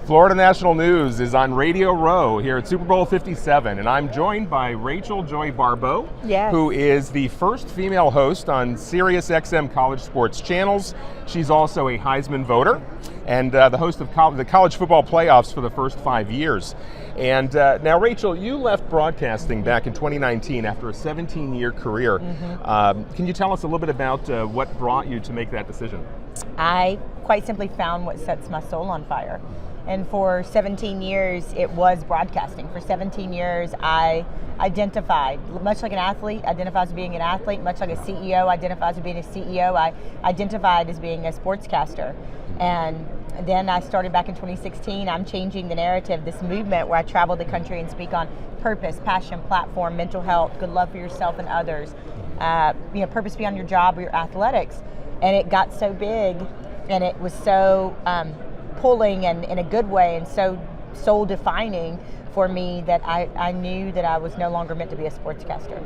Florida National News is on Radio Row here at Super Bowl 57, and I'm joined by Rachel Joy Baribeau, who is the first female host on Sirius XM college sports channels. She's also a Heisman voter and the host of the college football playoffs for the first 5 years. And now, Rachel, you left broadcasting back in 2019 after a 17-year career. Can you tell us a little bit about what brought you to make that decision? I quite simply found what sets my soul on fire. And for 17 years, it was broadcasting. For 17 years, I identified, much like an athlete identifies as being an athlete, much like a CEO identifies as being a CEO, I identified as being a sportscaster. And then I started back in 2016. I'm changing the narrative, this movement where I travel the country and speak on purpose, passion, platform, mental health, good love for yourself and others, purpose beyond your job or your athletics. And it got so big, and it was so pulling and in a good way, and so soul defining for me that I knew that I was no longer meant to be a sportscaster.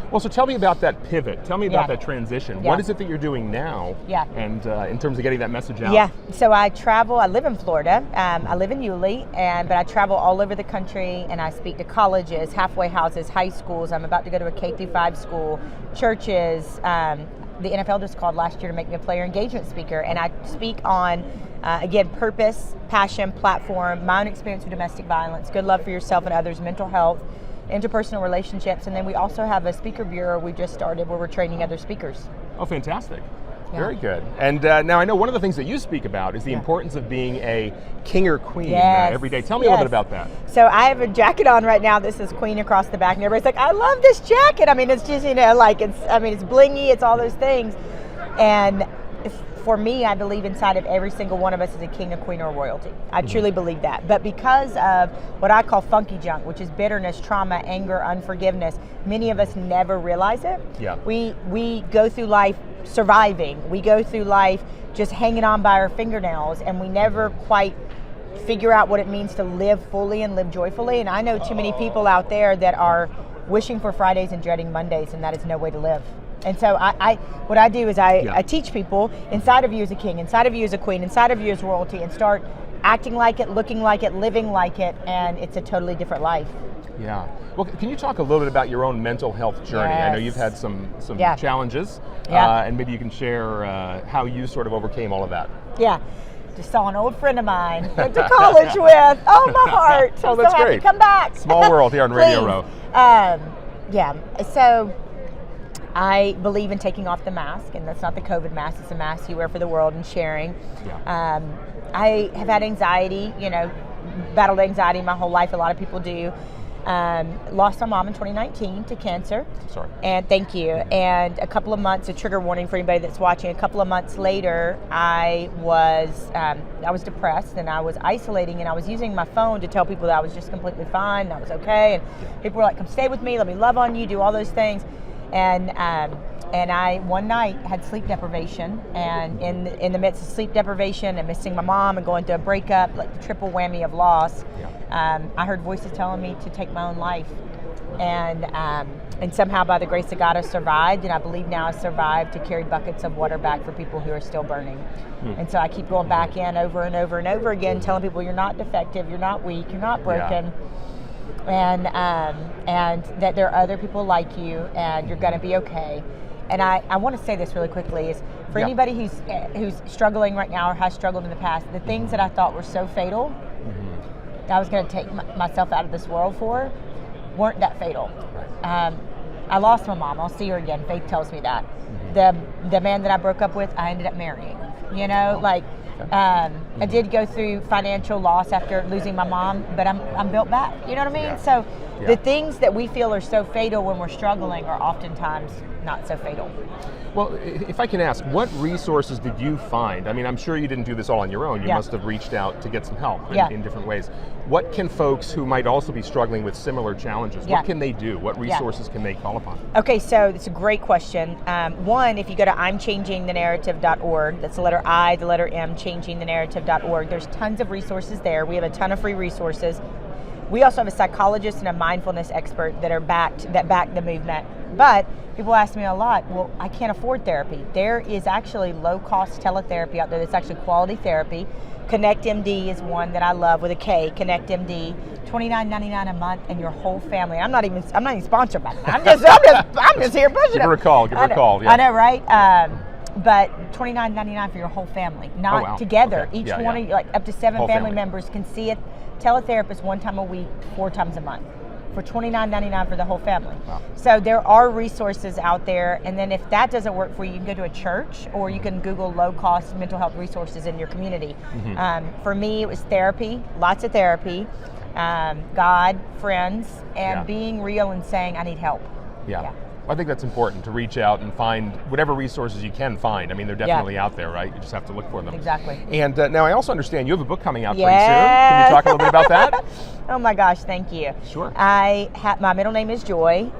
Well, so tell me about that pivot. Tell me about that transition. What is it that you're doing now? And in terms of getting that message out? So I travel. I live in Florida. I live in Yulee, but I travel all over the country, and I speak to colleges, halfway houses, high schools. I'm about to go to a K-5 school, churches. The NFL just called last year to make me a player engagement speaker, and I speak on, again, purpose, passion, platform, my own experience with domestic violence, good love for yourself and others, mental health, interpersonal relationships, and then we also have a speaker bureau we just started where we're training other speakers. Oh, fantastic. Very good. And now I know one of the things that you speak about is the importance of being a king or queen every day. Tell me a little bit about that. So I have a jacket on right now that says queen across the back, and everybody's like, I love this jacket. I mean, it's just, it's blingy, it's all those things. And for me, I believe inside of every single one of us is a king, a queen, or a royalty. I truly believe that. But because of what I call funky junk, which is bitterness, trauma, anger, unforgiveness, many of us never realize it. We go through life surviving. We go through life just hanging on by our fingernails, and we never quite figure out what it means to live fully and live joyfully. And I know too many people out there that are wishing for Fridays and dreading Mondays, and that is no way to live. And so what I do is I teach people, inside of you is a king, inside of you is a queen, inside of you is royalty, and start acting like it, looking like it, living like it, and it's a totally different life. Yeah. Well, can you talk a little bit about your own mental health journey? I know you've had some challenges, and maybe you can share how you sort of overcame all of that. Just saw an old friend of mine, went to college with. Oh, my heart. Oh, that's so great. Happy to come back. Small world here on Radio Row. So I believe in taking off the mask, and that's not the COVID mask, it's a mask you wear for the world and sharing. I have had anxiety, battled anxiety my whole life, a lot of people do. Lost my mom in 2019 to cancer. Sorry. And thank you. And a couple of months, a trigger warning for anybody that's watching, a couple of months later, I was depressed, and I was isolating, and I was using my phone to tell people that I was just completely fine, and I was okay. And people were like, come stay with me, let me love on you, do all those things. And I, one night, had sleep deprivation, and in the midst of sleep deprivation and missing my mom and going through a breakup, like the triple whammy of loss, I heard voices telling me to take my own life. And somehow, by the grace of God, I survived, and I believe now I survived to carry buckets of water back for people who are still burning. And so I keep going back in over and over and over again, telling people you're not defective, you're not weak, you're not broken. And that there are other people like you, and you're going to be okay. And I want to say this really quickly is for anybody who's struggling right now or has struggled in the past, the things that I thought were so fatal, that I was going to take myself out of this world for, weren't that fatal. I lost my mom. I'll see her again. Faith tells me that. The man that I broke up with, I ended up marrying. I did go through financial loss after losing my mom, but I'm built back. You know what I mean? So the things that we feel are so fatal when we're struggling are oftentimes not so fatal. Well, if I can ask, what resources did you find? I mean, I'm sure you didn't do this all on your own. You must have reached out to get some help in different ways. What can folks who might also be struggling with similar challenges, what can they do? What resources can they call upon? Okay, so it's a great question. One, if you go to imchangingthenarrative.org, that's the letter I, the letter M, changingthenarrative.org, there's tons of resources there. We have a ton of free resources. We also have a psychologist and a mindfulness expert that back the movement. But people ask me a lot, well, I can't afford therapy. There is actually low-cost teletherapy out there that's actually quality therapy. ConnectMD is one that I love with a K, ConnectMD, $29.99 a month, and your whole family. I'm not even sponsored by that. I'm just here pushing it. Give her a call. Give her a call. Yeah. I know, right? But $29.99 for your whole family, not together. Okay. Each one of you, like up to 7 whole family members can see a teletherapist 1 time a week, 4 times a month, for $29.99 for the whole family. Wow. So there are resources out there, and then if that doesn't work for you, you can go to a church, or you can Google low-cost mental health resources in your community. For me, it was therapy, lots of therapy, God, friends, and being real and saying, I need help. Yeah. I think that's important, to reach out and find whatever resources you can find. I mean, they're definitely out there, right? You just have to look for them. Exactly. And now I also understand you have a book coming out pretty soon. Can you talk a little bit about that? Oh my gosh, thank you. Sure. My middle name is Joy,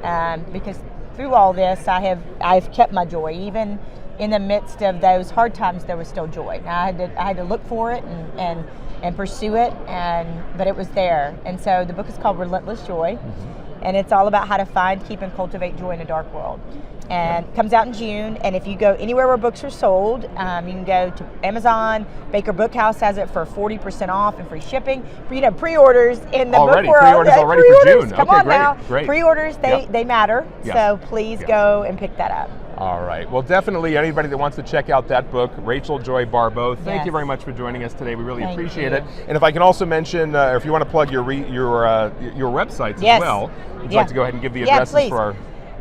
because through all this, I've kept my joy. Even in the midst of those hard times, there was still joy. Now, I had to look for it and pursue it, but it was there. And so the book is called Relentless Joy. And it's all about how to find, keep, and cultivate joy in a dark world. And it comes out in June. And if you go anywhere where books are sold, you can go to Amazon. Baker Bookhouse has it for 40% off and free shipping. Pre-orders in the book world. Pre-orders already for June. Come on now. Pre-orders, they matter. So please go and pick that up. All right. Well, definitely anybody that wants to check out that book, Rachel Joy Baribeau, thank you very much for joining us today. We really appreciate it. And if I can also mention, or if you want to plug your websites as well, would you like to go ahead and give the addresses for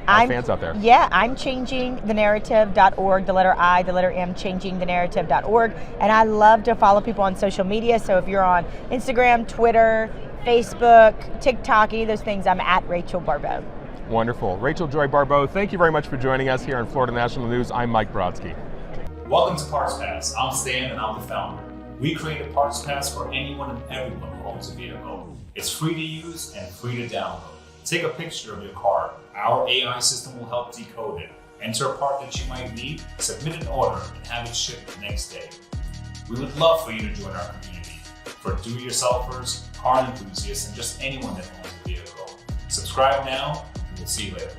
our fans out there? Yeah, I'm changingthenarrative.org, the letter I, the letter M, changingthenarrative.org. And I love to follow people on social media. So if you're on Instagram, Twitter, Facebook, TikTok, any of those things, I'm at Rachel Baribeau. Wonderful. Rachel Joy Baribeau, thank you very much for joining us here on Florida National News. I'm Mike Brodsky. Welcome to Parts Pass. I'm Stan and I'm the founder. We create a Parts Pass for anyone and everyone who owns a vehicle. It's free to use and free to download. Take a picture of your car. Our AI system will help decode it. Enter a part that you might need, submit an order, and have it shipped the next day. We would love for you to join our community. For do-it-yourselfers, car enthusiasts, and just anyone that owns a vehicle. Subscribe now. We'll see you later.